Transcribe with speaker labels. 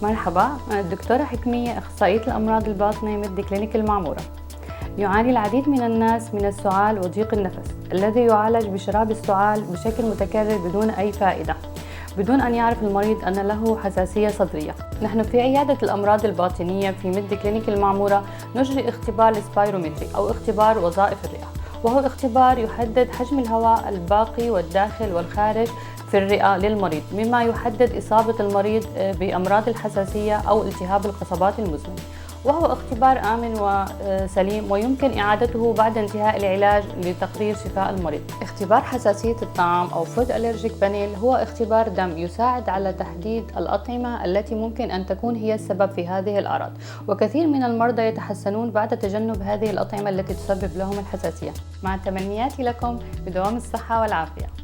Speaker 1: مرحبا، أنا الدكتورة حكمية أخصائية الأمراض الباطنة من كلينيك المعمورة. يعاني العديد من الناس من السعال وضيق النفس الذي يعالج بشراب السعال بشكل متكرر بدون أي فائدة، بدون أن يعرف المريض أن له حساسية صدرية. نحن في عيادة الأمراض الباطنية في مد كلينيك المعمورة نجري اختبار السبيرومتري أو اختبار وظائف الرئة، وهو اختبار يحدد حجم الهواء الباقي والداخل والخارج في الرئة للمريض، مما يحدد إصابة المريض بأمراض الحساسية أو التهاب القصبات المزمن، وهو اختبار آمن وسليم ويمكن إعادته بعد انتهاء العلاج لتقرير شفاء المريض. اختبار حساسية الطعام أو فود ألرجيك بانيل هو اختبار دم يساعد على تحديد الأطعمة التي ممكن أن تكون هي السبب في هذه الأعراض، وكثير من المرضى يتحسنون بعد تجنب هذه الأطعمة التي تسبب لهم الحساسية. مع تمنياتي لكم بدوام الصحة والعافية.